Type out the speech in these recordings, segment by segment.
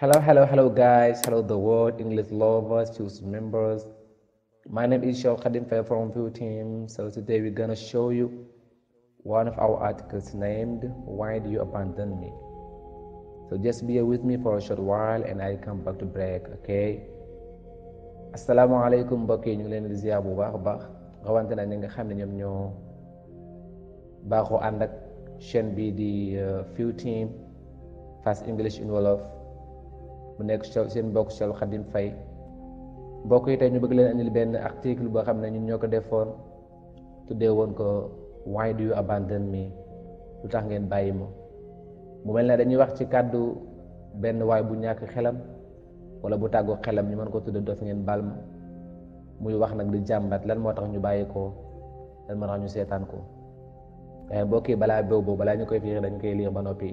Hello guys. Hello the world, English lovers, choose members. My name is Shal Khadim Faye from View Team. So today we're gonna show you one of our articles named Why Do You Abandon Me? So just be with me for a short while and I'll come back to break, okay? Assalamualaikum mbokk yi ñu ngi leen di ziar bu baax a baax rawante na ñi nga xam ne ñoom ñoo baaxoo ànd ak chaîne bii di View Team Fast English in Wolof mu nekk seen mbokk Shal Khadim Faye mbokk yi tey ñu bëgg leen andil benn article boo xam ne ñun ñoo ko defoon tuddee woon ko Why do you abandon me? Lu tax ngeen bàyyi ma mu mel ne dañuy wax ci kàddu benn waay bu ñàkk xelam wala bu tàggoo xelam ñu mën ko tudde dof ngeen baal ma muy wax nag di jàmbat lan moo tax ñu bàyyi ko lan moo tax ñu seetaan ko waaye mbokk yi balaa boobu balaa ñu koy fiir dañ koy liir ba noppi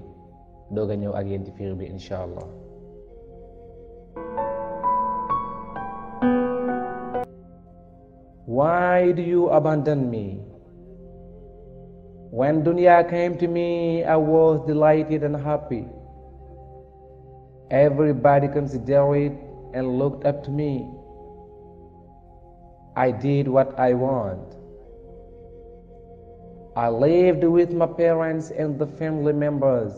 doog a ñëw ak yéen ci fiir bi incha allah. Why do you abandon me? When dunya came to me, I was delighted and happy. Everybody considered it and looked up to me. I did what I want. I lived with my parents and the family members.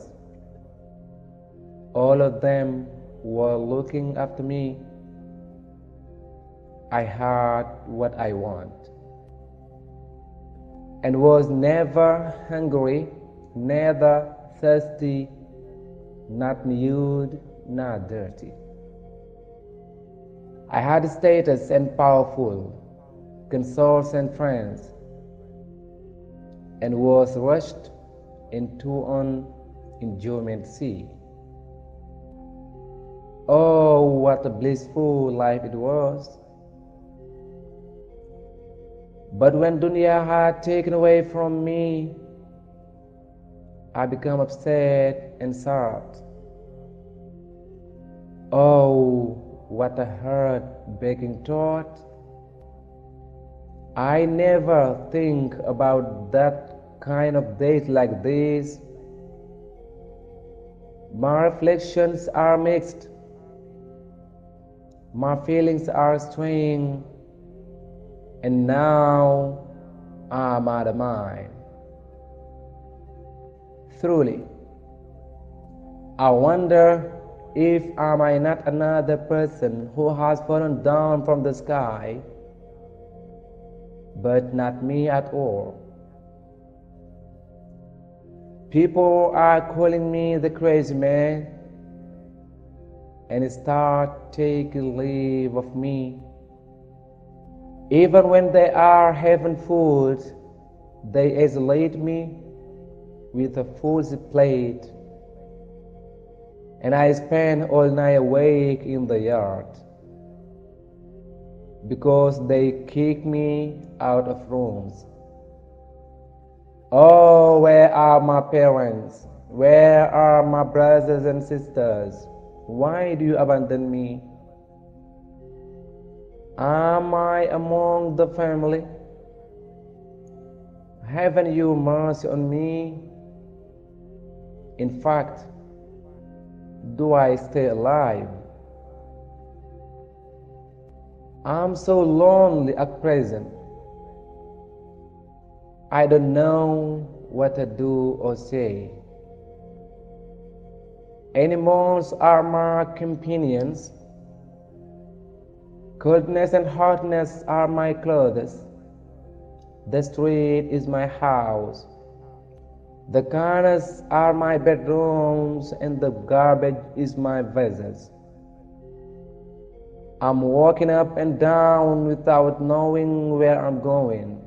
All of them were looking after me. I had what I want and was never hungry, neither thirsty, not nude, not dirty. I had status and powerful, consorts and friends, and was rushed into an enjoyment sea. Oh, what a blissful life it was! But when dunya had taken away from me, I became upset and sad. Oh, what a heart-breaking thought. I never think about that kind of days like this. My reflections are mixed. My feelings are straying. And now I'm out of mind. Truly, I wonder if am I not another person who has fallen down from the sky, but not me at all. People are calling me the crazy man and start taking leave of me. Even when they are having food, they isolate me with a full plate, and I spend all night awake in the yard because they kick me out of rooms. Oh, where are my parents? Where are my brothers and sisters? Why do you abandon me? Am I among the family? Haven't you mercy on me? In fact, do I stay alive? I'm so lonely at present. I don't know what to do or say. Animals are my companions. Coldness and hotness are my clothes. The street is my house. The corners are my bedrooms and the garbage is my vessels. I'm walking up and down without knowing where I'm going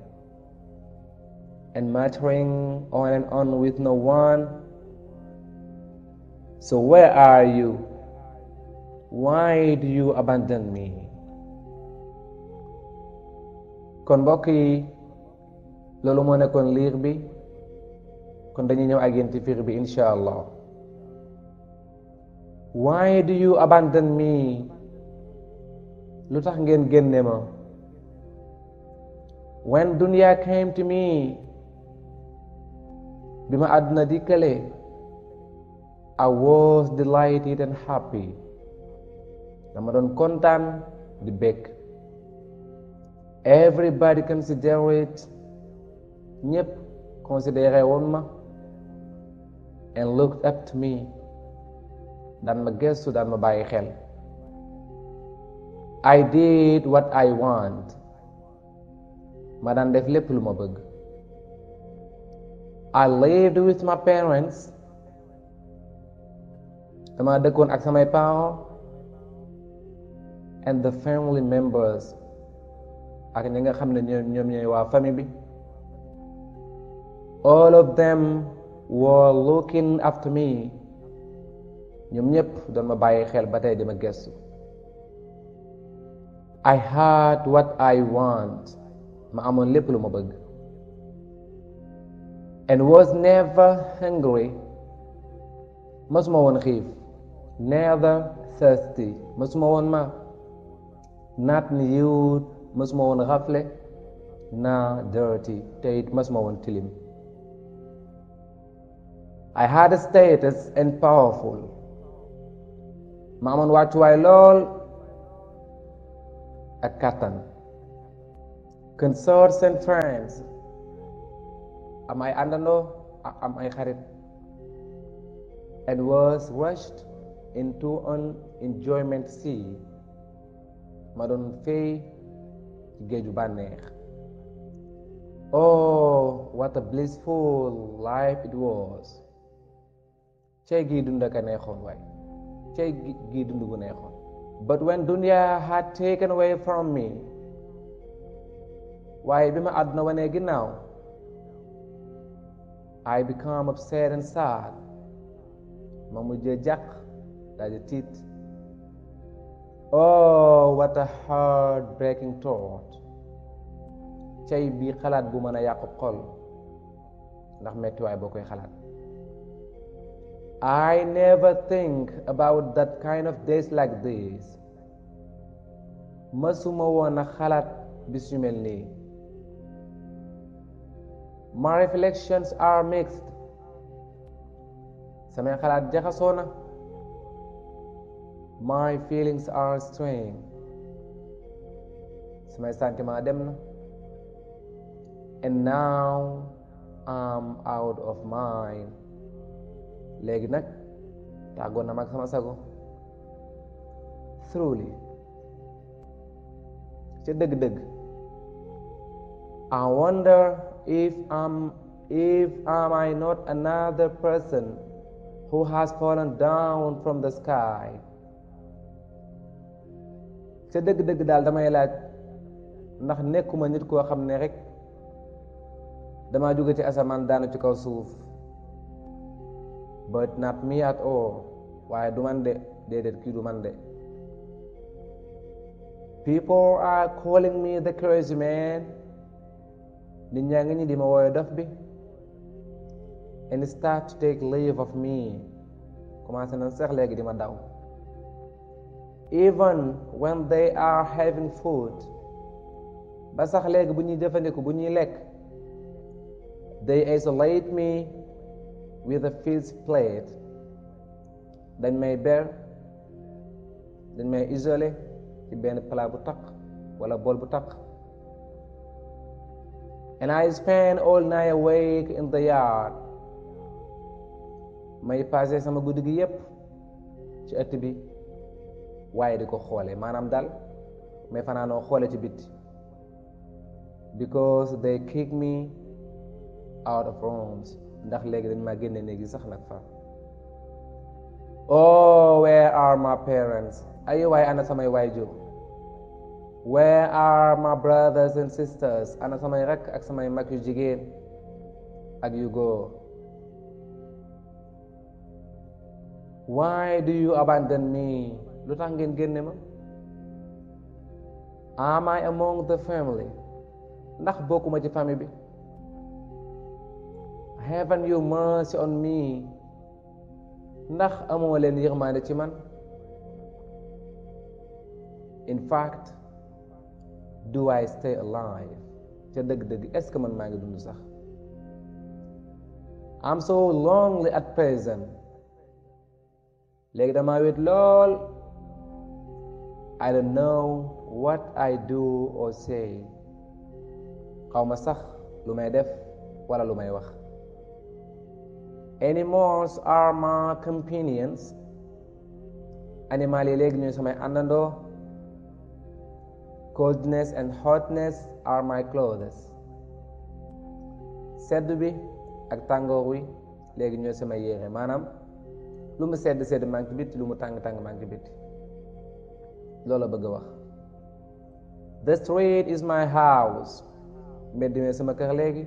and muttering on and on with no one. So where are you? Why do you abandon me? kon mbokk yi loolu moo nekkoon liir bi kon dañuy ñëw ak yéen ci fiir bi insha allah. Why do you abandon me? Lu tax ngeen génne ma? When dunya came to me, bi ma àdduna dikkale, I was delighted and happy. dama doon kontaan di bég. Everybody consider it, ñépp considéré woon ma and looked up to me, daan ma gëstu daan ma bàyyi xel. I did what I want, ma daan def lépp lu ma bëgg. I lived with my parents, dama dëkkoon ak samay parents and the family members, ak ñi nga xam ne ñoom ñooy waa famille bi. All of them were looking after me, ñoom ñépp doon ma bàyyi xel ba tey di ma gëstu. I had what I want, ma amoon lépp lu ma bëgg. And was never hungry, mësuma woon xiif. Never thirsty, mësuma woon mar. Not nude, mësuma woon rafle. Not dirty, te it mësuma woon tilim. I had a status and powerful, ma amoon wàccuwaay lool ak kattan. Consorts and friends, am ay àndandoo am ay xarit. And was rushed into an enjoyment sea, ma doon fey ci géeju bànneex. Oh, what a blissful life it was. Cey gii dund ka neexoon waay, cey gii dund gu neexoon. But when dunya had taken away from me, waaye bi ma àdduna wanee ginnaaw, I become upset and sad, ma mujjee jàq daal di tiit. Oh, what a heart-breaking thought. Cey bii xalaat bu mën a yàqu xol ndax mettiwaay boo koy xalaat. I never think about that kind of days like this. Mësuma woon a xalaat bis yu mel nii. My reflections are mixed. Samay xalaat jaxasoo na. My feelings are strange. Samay sentiment dem na. And now I'm out of mind. Léegi nag tàggoon na mag sama sago. Truly, ca dëgg-dëgg, I wonder if am I not another person who has fallen down from the sky. Ca dëgg-dëgg daal damay laaj ndax nekkuma nit koo xam ne rek dama jóge ci asamaan daanu ci kaw suuf. But not me at all. Waaye du man de, déedéet kii du man de. People are calling me the crazy man. Nit ñaa ngi ñi di ma wooye dof bi. And start to take leave of me. Commencé nañ sax léegi di ma daw. Even when they are having food. Ba sax léegi bu ñuy jëfandiku bu ñuy lekk. They isolate me with a fixed plate. Dañ may ber, dañ may isolé ci benn plat bu taq wala bool bu taq. And I spend all night awake in the yard. May passé sama guddi gi yépp ci ëtt bi waaye di ko xoole maanaam daal may fanaanoo xoole ci bitti. Because they kick me out of rooms. Ndax léegi dañ ma génne néegi sax nag fa. Oh, where are my parents? Ay waay ana samay waajur. Where are my brothers and sisters? Ana samay rakk ak samay mag yu jigéen ak yu góor. Why do you abandon me? Lu tax ngeen génne ma? Am I among the family? Ndax bokkuma ci famille bi? Haven't you mercy on me? Ndax amoo leen yërmande ci man? In fact, do I stay alive? Ca dëgg-dëgg est-ce que man maa ngi dund sax? I'm so lonely at present. Léegi dama wét lool. I don't know what I do or say. xaw ma sax lu may def wala lu may wax. Animals are my companions. animal yi léegi ñooy samay àndandoo. Coldness and hotness are my clothes. sedd bi ak tàngoor wi léegi ñooy samay yére maanaam lu mu sedd sedd maa ngi ci bitti lu mu tàng tàng maa ngi ci bitti loolu la bëgg a wax. The street is my house. mbedd mi sama kër léegi.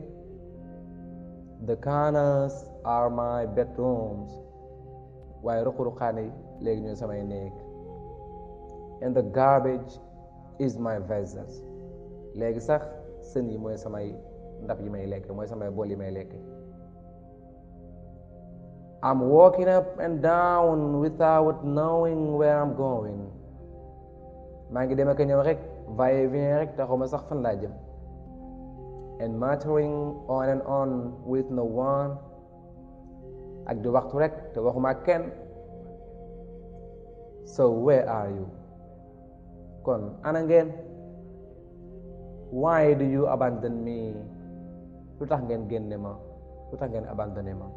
The corners are my bedrooms. waaye ruq-ruqaan yi léegi ñooy samay néeg. And the garbage is my vessels. léegi sax sën yi mooy samay ndab yi may lekk mooy samay bool yi may lekk. I'm walking up and down without knowing where I'm going. maa ngi dem ak ñëw rek va-et-vient rek taxuma sax fan laa jëm. And muttering on and on with no one. ak di waxtu rek te waxuma ak kenn. So where are you? kon ana ngeen. Why do you abandon me? lu tax ngeen génne ma lu tax ngeen abandonné ma.